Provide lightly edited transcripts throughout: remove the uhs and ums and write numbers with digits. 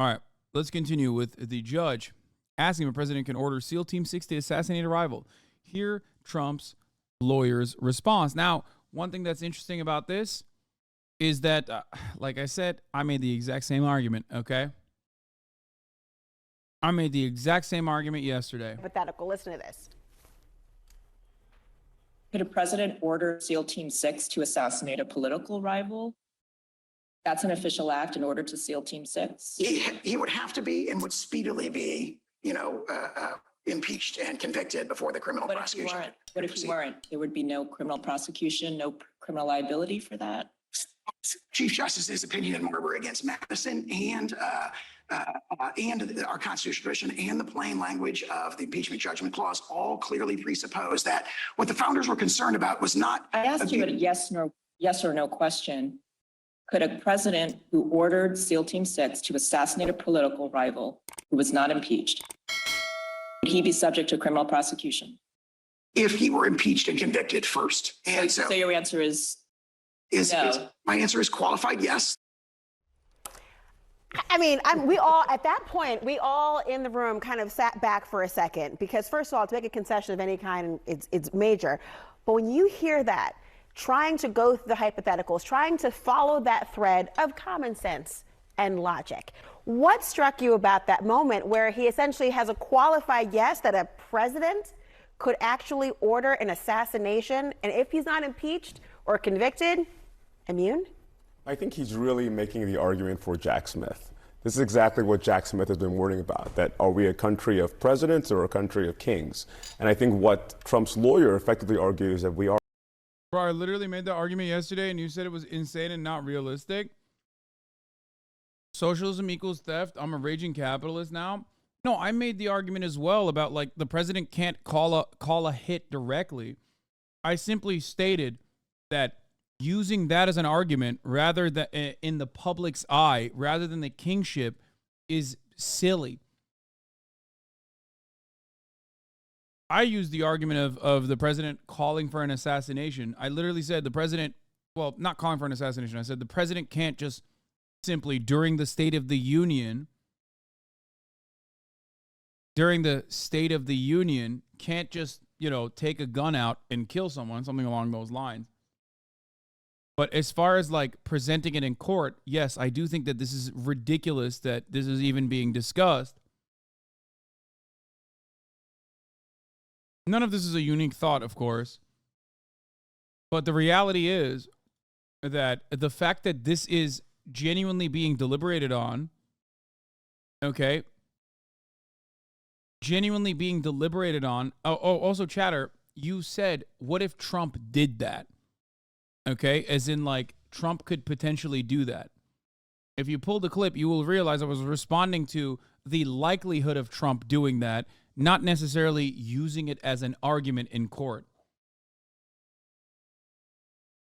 All right, let's continue with the judge asking if a president can order SEAL Team 6 to assassinate a rival. Hear Trump's lawyer's response. Now, one thing that's interesting about this is that, like I said, I made the exact same argument, okay? I made the exact same argument yesterday. Hypothetical, listen to this. Could a president order SEAL Team 6 to assassinate a political rival? That's an official act in order to SEAL Team 6? He would have to be and would speedily be, impeached and convicted before the criminal prosecution. What if he weren't? There would be no criminal prosecution, no criminal liability for that? Chief Justice's opinion in Marbury against Madison and our constitutional tradition and the plain language of the impeachment judgment clause all clearly presuppose that what the founders were concerned about was not. I asked you a yes or no question. Could a president who ordered SEAL Team 6 to assassinate a political rival who was not impeached, would he be subject to criminal prosecution? If he were impeached and convicted first. And so your answer is no. My answer is qualified yes. I mean, we all, at that point, we all in the room kind of sat back for a second because, first of all, to make a concession of any kind, it's major. But when you hear that, trying to go through the hypotheticals, trying to follow that thread of common sense and logic, what struck you about that moment where he essentially has a qualified yes that a president could actually order an assassination, and if he's not impeached or convicted, immune? I think he's really making the argument for Jack Smith. This is exactly what Jack Smith has been warning about, that are we a country of presidents or a country of kings? And I think what Trump's lawyer effectively argues that we are. Bro, I literally made that argument yesterday and you said it was insane and not realistic. Socialism equals theft. I'm a raging capitalist now. No, I made the argument as well about like the president can't call a hit directly. I simply stated that using that as an argument rather than in the public's eye, rather than the kingship, is silly. I used the argument of the president calling for an assassination. I literally said the president, well, not calling for an assassination. I said the president can't just simply during the State of the Union, can't just, take a gun out and kill someone, something along those lines. But as far as like presenting it in court, yes, I do think that this is ridiculous that this is even being discussed. None of this is a unique thought, of course. But the reality is that the fact that this is genuinely being deliberated on, okay? Genuinely being deliberated on. Oh, also, Chatter, you said, what if Trump did that? Okay, as in like Trump could potentially do that. If you pull the clip, you will realize I was responding to the likelihood of Trump doing that, not necessarily using it as an argument in court.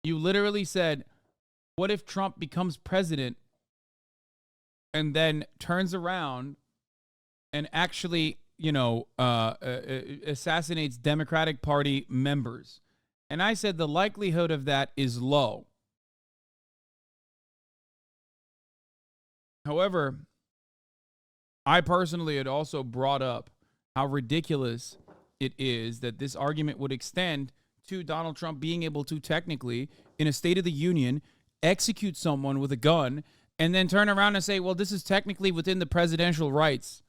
You literally said, what if Trump becomes president and then turns around and actually, assassinates Democratic Party members? And I said the likelihood of that is low. However, I personally had also brought up how ridiculous it is that this argument would extend to Donald Trump being able to technically, in a State of the Union, execute someone with a gun and then turn around and say, well, this is technically within the presidential rights.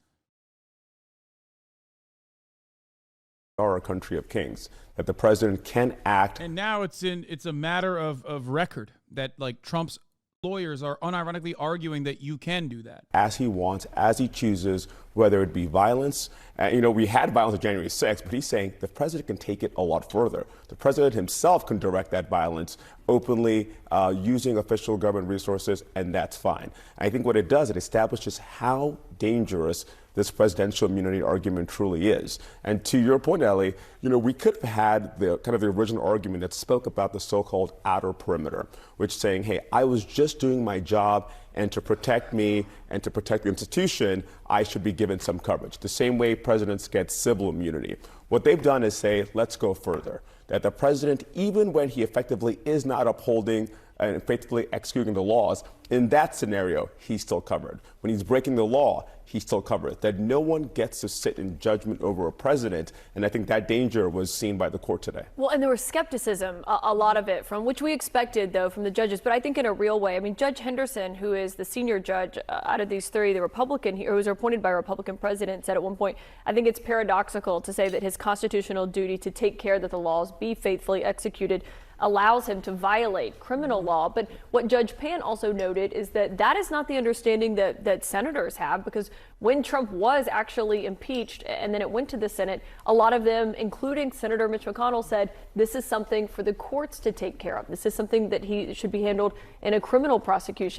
Are a country of kings, that the president can act. And now it's a matter of record that like Trump's lawyers are unironically arguing that you can do that. As he wants, as he chooses, whether it be violence. We had violence on January 6th, but he's saying the president can take it a lot further. The president himself can direct that violence openly using official government resources, and that's fine. I think what it does, it establishes how dangerous this presidential immunity argument truly is. And to your point, Ellie, we could have had the kind of the original argument that spoke about the so-called outer perimeter, which saying, hey, I was just doing my job, and to protect me and to protect the institution, I should be given some coverage. The same way presidents get civil immunity. What they've done is say, let's go further. That the president, even when he effectively is not upholding and faithfully executing the laws, in that scenario, he's still covered. When he's breaking the law, he's still covered. That no one gets to sit in judgment over a president, and I think that danger was seen by the court today. Well, and there was skepticism, a lot of it, from which we expected, though, from the judges, but I think in a real way. I mean, Judge Henderson, who is the senior judge out of these three, the Republican, who was appointed by a Republican president, said at one point, I think it's paradoxical to say that his constitutional duty to take care that the laws be faithfully executed allows him to violate criminal law. But what Judge Pan also noted is that that is not the understanding that senators have, because when Trump was actually impeached and then it went to the Senate, a lot of them, including Senator Mitch McConnell, said this is something for the courts to take care of. This is something that he should be handled in a criminal prosecution.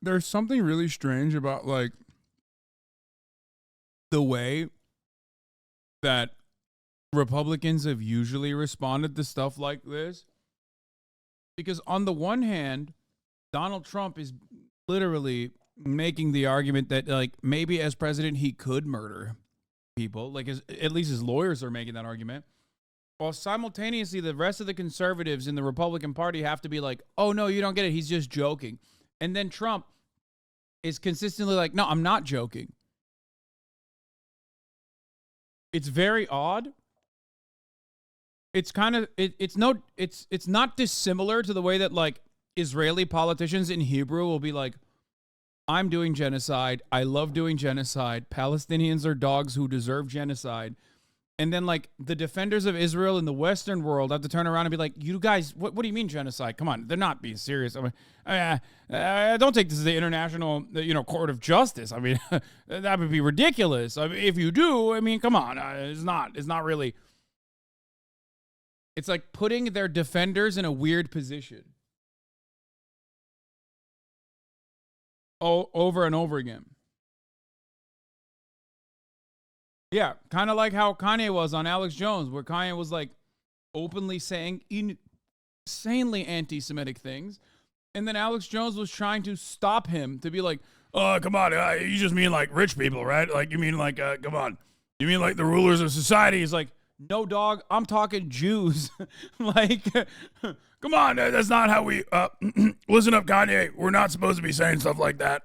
There's something really strange about like the way that Republicans have usually responded to stuff like this. Because on the one hand, Donald Trump is literally making the argument that like maybe as president he could murder people, like at least his lawyers are making that argument, while simultaneously the rest of the conservatives in the Republican Party have to be like, oh no, you don't get it, he's just joking. And then Trump is consistently like, no, I'm not joking. It's very odd. It's kind of it's not dissimilar to the way that like Israeli politicians in Hebrew will be like, I'm doing genocide, I love doing genocide, Palestinians are dogs who deserve genocide. And then like the defenders of Israel in the Western world have to turn around and be like, you guys, what do you mean genocide? Come on, they're not being serious. I mean, don't take this as the international, court of justice. I mean, that would be ridiculous. I mean, if you do, I mean, come on, it's not really. It's like putting their defenders in a weird position. Over and over again. Yeah, kind of like how Kanye was on Alex Jones, where Kanye was like openly saying insanely anti-Semitic things. And then Alex Jones was trying to stop him to be like, oh, come on, you just mean like rich people, right? Like, you mean like, come on, you mean like the rulers of society? He's like, no, dog, I'm talking Jews. Like, come on, that's not how we, listen up, Kanye. We're not supposed to be saying stuff like that.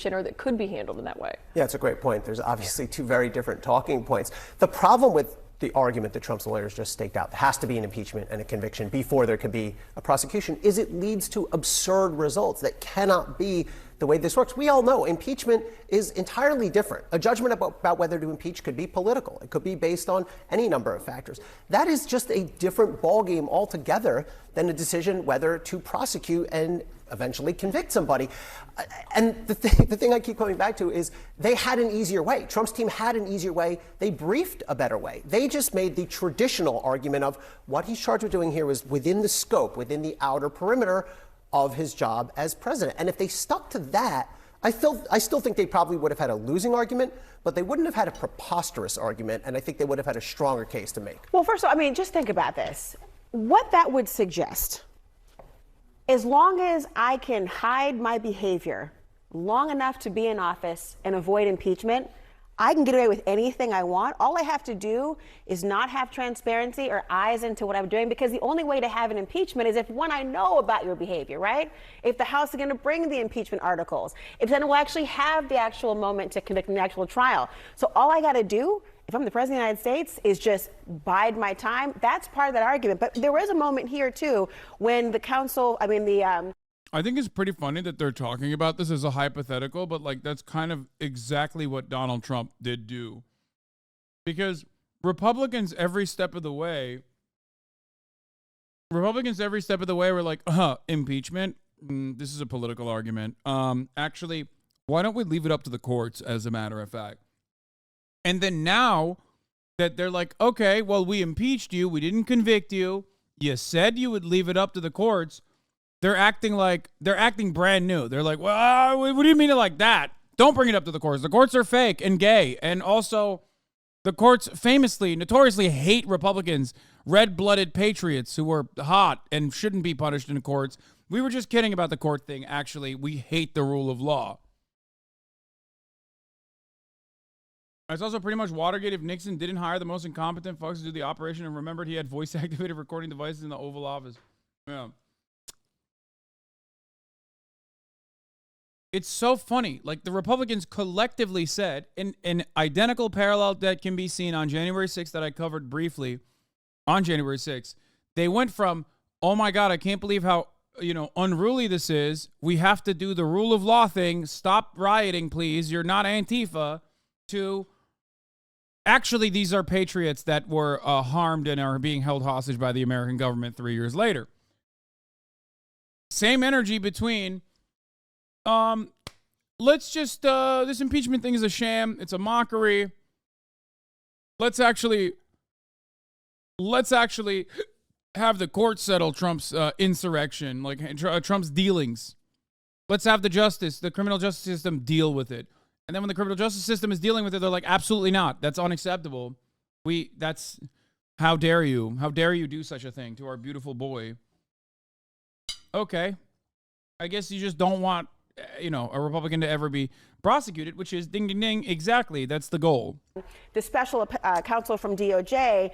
Or that could be handled in that way. Yeah, it's a great point. There's obviously two very different talking points. The problem with the argument that Trump's lawyers just staked out, there has to be an impeachment and a conviction before there could be a prosecution, is it leads to absurd results that cannot be the way this works. We all know impeachment is entirely different. A judgment about whether to impeach could be political. It could be based on any number of factors. That is just a different ballgame altogether than a decision whether to prosecute and eventually convict somebody. And the thing I keep coming back to is they had an easier way. Trump's team had an easier way. They briefed a better way. They just made the traditional argument of what he's charged with doing here was within the scope, within the outer perimeter of his job as president. And if they stuck to that, I still think they probably would have had a losing argument, but they wouldn't have had a preposterous argument, and I think they would have had a stronger case to make. Well, first of all, I mean, just think about this. What that would suggest, as long as I can hide my behavior long enough to be in office and avoid impeachment, I can get away with anything I want. All I have to do is not have transparency or eyes into what I'm doing, because the only way to have an impeachment is if, one, I know about your behavior, right? If the House is going to bring the impeachment articles, if then we'll actually have the actual moment to conduct an actual trial. So all I got to do, if I'm the president of the United States, is just bide my time. That's part of that argument. But there was a moment here, too, when the council, I think it's pretty funny that they're talking about this as a hypothetical, but like that's kind of exactly what Donald Trump did do. Because Republicans every step of the way were like, impeachment, this is a political argument. Actually, why don't we leave it up to the courts, as a matter of fact? And then now that they're like, okay, well, we impeached you, we didn't convict you, you said you would leave it up to the courts. They're acting brand new. They're like, well, what do you mean it like that? Don't bring it up to the courts. The courts are fake and gay. And also, the courts notoriously hate Republicans, red-blooded patriots who are hot and shouldn't be punished in the courts. We were just kidding about the court thing. Actually, we hate the rule of law. It's also pretty much Watergate if Nixon didn't hire the most incompetent folks to do the operation and remembered he had voice-activated recording devices in the Oval Office. Yeah. It's so funny. Like, the Republicans collectively said, in an identical parallel that can be seen on January 6th that I covered briefly on January 6th, they went from, oh my God, I can't believe how, unruly this is. We have to do the rule of law thing. Stop rioting, please. You're not Antifa. To, actually, these are patriots that were harmed and are being held hostage by the American government 3 years later. Same energy between, let's just, this impeachment thing is a sham. It's a mockery. Let's actually have the court settle Trump's insurrection, like Trump's dealings. Let's have the criminal justice system deal with it. And then when the criminal justice system is dealing with it, they're like, absolutely not. That's unacceptable. How dare you? How dare you do such a thing to our beautiful boy? Okay. I guess you just don't want, a Republican to ever be prosecuted, which is ding, ding, ding. Exactly. That's the goal. The special counsel from DOJ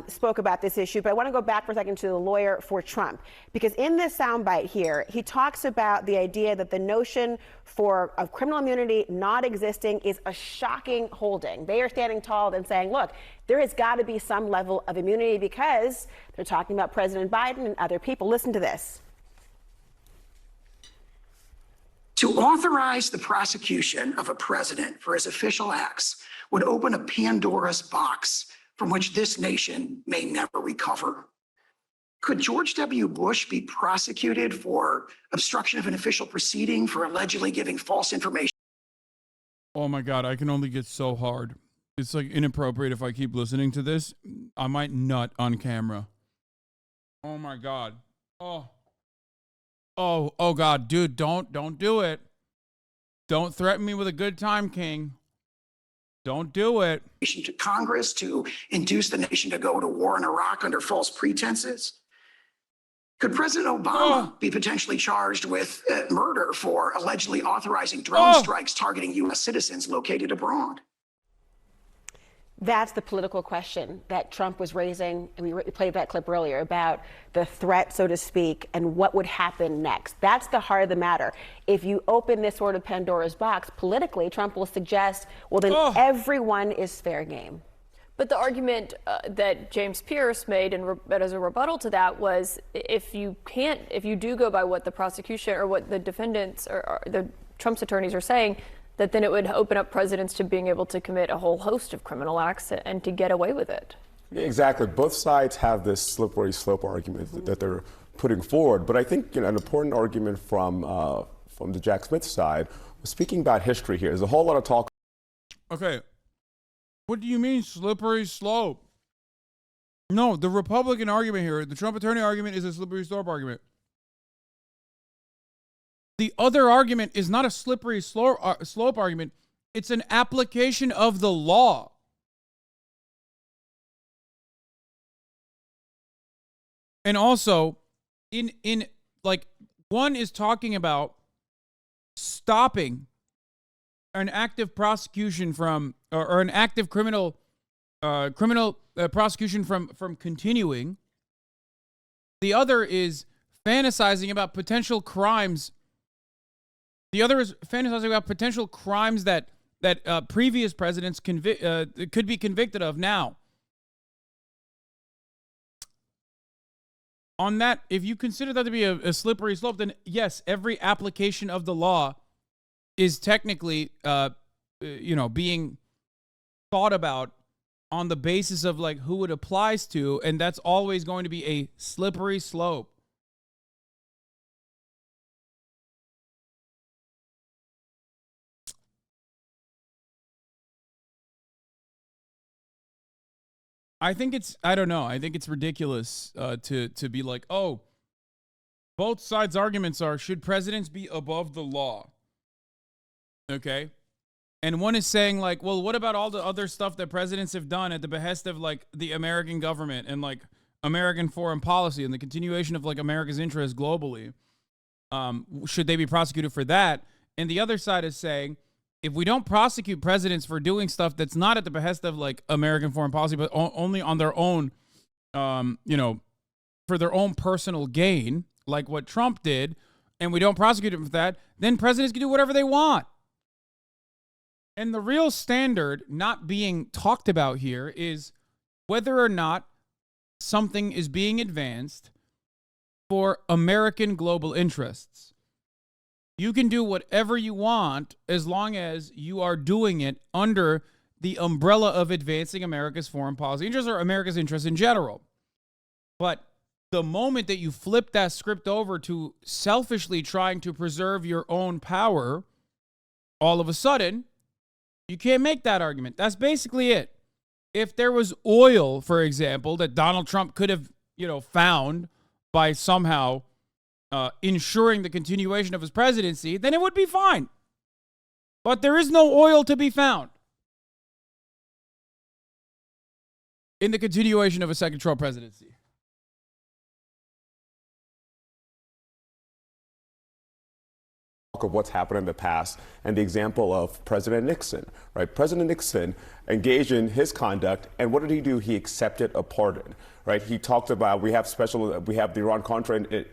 spoke about this issue, but I want to go back for a second to the lawyer for Trump, because in this soundbite here, he talks about the idea that the notion of criminal immunity not existing is a shocking holding. They are standing tall and saying, look, there has got to be some level of immunity, because they're talking about President Biden and other people. Listen to this. To authorize the prosecution of a president for his official acts would open a Pandora's box from which this nation may never recover. Could George W. Bush be prosecuted for obstruction of an official proceeding for allegedly giving false information? Oh my God, I can only get so hard. It's like inappropriate if I keep listening to this. I might nut on camera. Oh my God. Oh God, dude, don't do it. Don't threaten me with a good time, King. Don't do it. To Congress to induce the nation to go to war in Iraq under false pretenses? Could President Obama be potentially charged with murder for allegedly authorizing drone strikes targeting U.S. citizens located abroad? That's the political question that Trump was raising, and we played that clip earlier, about the threat, so to speak, and what would happen next. That's the heart of the matter. If you open this sort of Pandora's box politically, Trump will suggest, well, then everyone is fair game. But the argument that James Pierce made as a rebuttal to that was, if you do go by what the prosecution or what the defendants or the Trump's attorneys are saying, that then it would open up presidents to being able to commit a whole host of criminal acts and to get away with it. Yeah, exactly. Both sides have this slippery slope argument that they're putting forward. But I think an important argument from the Jack Smith side was speaking about history here. There's a whole lot of talk. Okay. What do you mean slippery slope? No, the Republican argument here, the Trump attorney argument, is a slippery slope argument. The other argument is not a slippery slope argument. It's an application of the law. And also, in one is talking about stopping an active prosecution from, or an active criminal prosecution from continuing. The other is fantasizing about potential crimes. The other is fantasizing about potential crimes that previous presidents could be convicted of now. On that, if you consider that to be a slippery slope, then yes, every application of the law is technically, being thought about on the basis of like who it applies to, and that's always going to be a slippery slope. I think it's ridiculous to be like, oh, both sides' arguments are, should presidents be above the law? Okay. And one is saying like, well, what about all the other stuff that presidents have done at the behest of like the American government and like American foreign policy and the continuation of like America's interests globally? Should they be prosecuted for that? And the other side is saying, if we don't prosecute presidents for doing stuff that's not at the behest of like American foreign policy, but only on their own, for their own personal gain, like what Trump did, and we don't prosecute him for that, then presidents can do whatever they want. And the real standard not being talked about here is whether or not something is being advanced for American global interests. You can do whatever you want as long as you are doing it under the umbrella of advancing America's foreign policy interests or America's interests in general. But the moment that you flip that script over to selfishly trying to preserve your own power, all of a sudden, you can't make that argument. That's basically it. If there was oil, for example, that Donald Trump could have, found by somehow ensuring the continuation of his presidency, then it would be fine. But there is no oil to be found in the continuation of a second Trump presidency. Of what's happened in the past and the example of President Nixon, right? President Nixon engaged in his conduct, and what did he do? He accepted a pardon, right? He talked about we have the Iran-Contra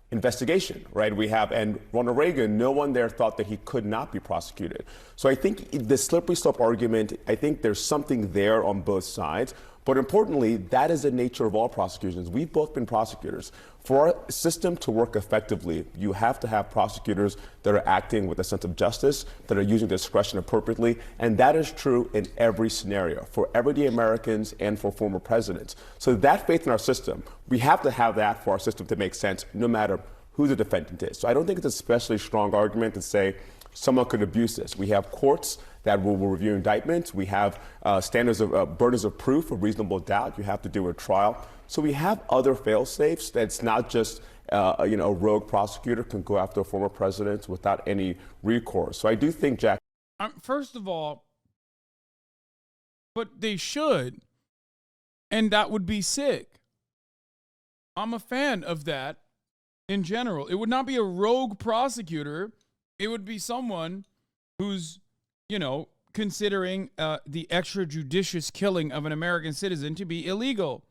investigation, right? And Ronald Reagan, no one there thought that he could not be prosecuted. So I think the slippery slope argument, I think there's something there on both sides. But importantly, that is the nature of all prosecutions. We've both been prosecutors. For our system to work effectively, you have to have prosecutors that are acting with a sense of justice, that are using discretion appropriately, and that is true in every scenario, for everyday Americans and for former presidents. So that faith in our system, we have to have that for our system to make sense, no matter who the defendant is. So I don't think it's a especially strong argument to say someone could abuse this. We have courts that will review indictments. We have standards of burdens of proof of reasonable doubt. You have to do a trial. So we have other fail-safes that's not just a rogue prosecutor can go after a former president without any recourse. So I do think, Jack. First of all, but they should, and that would be sick. I'm a fan of that in general. It would not be a rogue prosecutor. It would be someone who's, considering the extrajudicious killing of an American citizen to be illegal.